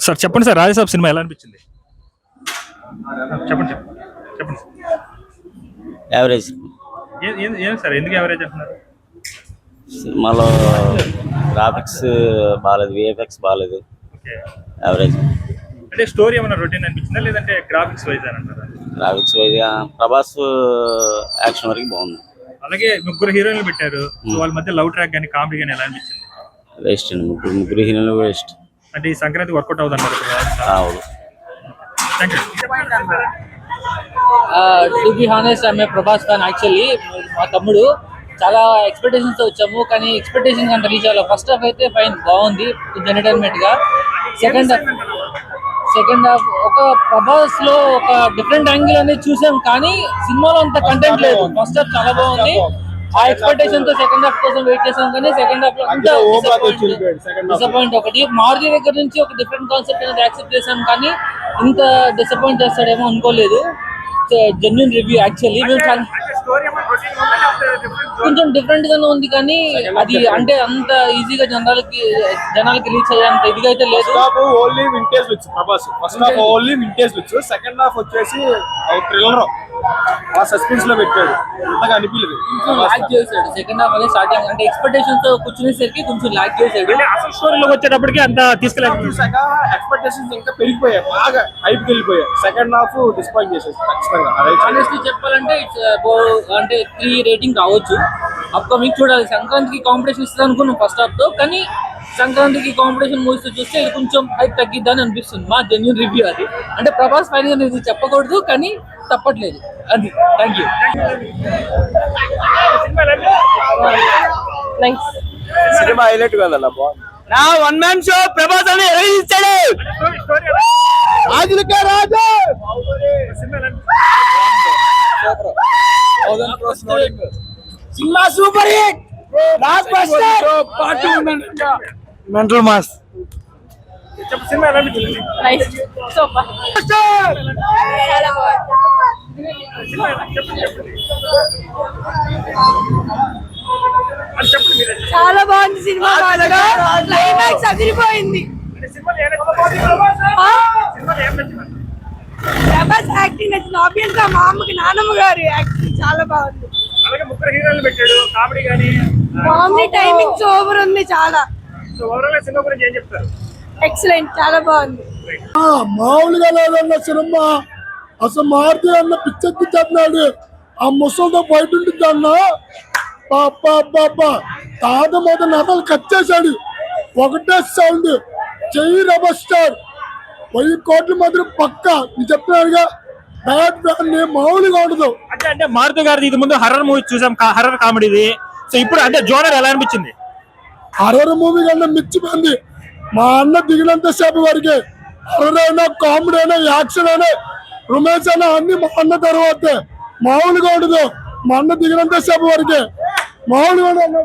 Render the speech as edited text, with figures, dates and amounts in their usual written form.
Sir చెప్పండి sir, Raja Saab cinema ఎలా అనిపించింది? చెప్పండి చెప్పండి. యావరేజ్. ఏం సార్, ఎందుకు యావరేజ్ అంటున్నారు? సినిమాలో గ్రాఫిక్స్ బాగాలేదు, విఎఫ్ఎక్స్ బాగాలేదు, ఓకే. యావరేజ్. అంటే స్టోరీ ఏమైనా రొటీన్ అనిపించిందా, లేదంటే గ్రాఫిక్స్ వైజ్ అని అంటారా? గ్రాఫిక్స్ వైజ్గా ప్రభాస్ యాక్షన్ వరకు బాగుంది. అలాగే ముగ్గురు హీరోయిన్లు పెట్టారు, వాళ్ళ మధ్య లవ్ ట్రాక్ కానీ కామెడీ కానీ ఎలా అనిపించింది? వేస్ట్ అండి, ముగ్గురు హీరోలు వేస్ట్. అంటే ఈ సంక్రాంతి వర్కౌట్ అవుతుంది అంటారు. అవును. Thank you. To be honest I'm a Prabhas fan. Actually మా తమ్ముడు చాలా ఎక్స్పెక్టేషన్స్ తో వచ్చాము, కానీ ఎక్స్పెక్టేషన్ అంత రీచ్ అవ్వాలి. ఫస్ట్ హాఫ్ అయితే ఫైన్ బాగుంది, ఎంటర్టైన్మెంట్ గా. సెకండ్ హాఫ్ ఒక ప్రభాస్ లో ఒక డిఫరెంట్ యాంగిల్ అనేది చూసాం, కానీ సినిమాలో అంత కంటెంట్ లేదు. ఫస్ట్ హాఫ్ చాలా బాగుంది, ఆ ఎక్స్పెక్టేషన్ తో సెకండ్ హాఫ్ కోసం వెయిట్ చేసాం, కానీ సెకండ్ హాఫ్ లో అంతా డిసప్పాయింట్. ఒకటి మారుతి దగ్గర నుంచి ఒక డిఫరెంట్ కాన్సెప్ట్ అనేది యాక్సెప్ట్ చేసాం, కానీ ఇంత డిసప్పాయింట్ చేస్తాడేమో అనుకోలేదు. Genuine review. యాక్చువల్లీ కొంచెం డిఫరెంట్ గానే ఉంది, కానీ అది అంటే అంత ఈజీగా జనాలకి రీచ్ అయ్యేంత ఇదిగా అయితే లేదు. Only vintage looks Prabhas. First half only vintage looks, second half వచ్చేసి థ్రిల్లర్ ఆ సస్పెన్స్ లో పెట్టాడు, అంతగా అనిపించలేదు. లాగ్ చేశాడు సెకండ్ హాఫ్ అనేది. స్టార్టింగ్ అంటే ఎక్స్పెక్టేషన్స్ తో కూర్చునేసరికి కొంచెం లాగ్ చేశాడు. అసలు స్టోరీలోకి వచ్చేటప్పటికి అంత తీసుకెళ్ళాలి. ఎక్స్పెక్టేషన్స్ ఇంకా పెరిగిపోయాయి, బాగా హైప్ వెళ్ళిపోయాయి. సెకండ్ హాఫ్ డిస్పాయింట్ చేసేసి ఖచ్చితంగా. ఆనెస్ట్లీ చెప్పాలంటే అంటే 3 రేటింగ్ రావచ్చు. అప్కమింగ్ చూడాలి. సంక్రాంతికి కాంపిటీషన్ ఇస్తుంది అనుకున్నాం ఫస్ట్ హాఫ్ తో, కానీ సంక్రాంతికి కాంపిటీషన్ మూవీస్ తో చూస్తే ఇది కొంచెం హైప్ తగ్గిద్దని అనిపిస్తుంది. మా జెన్యూన్ రివ్యూ అది. అంటే ప్రభాస్ పైన ఇది చెప్పకూడదు, కానీ తప్పట్లేదు అది. Thank you. సినిమా హైలైట్ కదన్నా, బాగుంది. నా వన్ మ్యాన్ షో ప్రభాస్ అని ఇచ్చాడు. Cinema super hit. Mental mass. Cinema ఎలా అనిపించింది? చాలా బాగుంది సినిమా. క్లైమాక్స్ అదిరిపోయింది. ప్రభాస్ యాక్టింగ్ నచ్చింది. ఆబ్వియస్ గా మా అమ్మకి నాన్నమ్మ గారి యాక్టింగ్ చాలా బాగుంది. అలాగే ముగ్గురు హీరోయిన్లు పెట్టాడు, కామెడీ కానీ కామెడీ టైమింగ్ ఓవర్ ఉంది చాలా. సో ఓవరాల్ సినిమా గురించి ఏం చెప్తారు? ఎక్సలెంట్, చాలా బాగుంది. మామూలుగా లేదన్న సినిమా. అసలు మారుతి అన్న పిచ్చెత్తిన్నాడు. ఆ ముసలితో బయట ఉంటుంది అన్న. తాత మొదటి నగలు కట్ చేశాడు. ఒకటే సౌండ్, చెయ్యి రెబల్ స్టార్. 1000 కోట్ల మధ్య పక్క. నేను చెప్తున్నాడుగా, బ్యాడ్ బ్యాడ్ మామూలుగా ఉండదు. అంటే మారుతి గారిది ఇది ముందు హర్రర్ మూవీ చూసాం, హర్రర్ కామెడీది. సో ఇప్పుడు అంటే జోనర్ ఎలా అనిపించింది? హర్రర్ మూవీ కన్నా మిచ్చిపోయింది. మా అన్న దిగినంత సేపు వరకే. హర్రర్ అయినా, కామెడీ అయినా, యాక్షన్ అయినా, రొమాన్స్ అయినా అన్ని మా అన్న తర్వాతే. మామూలుగా ఉండదు. మా అన్న దిగినంత సేపు వరకే మామూలుగా ఉండదు.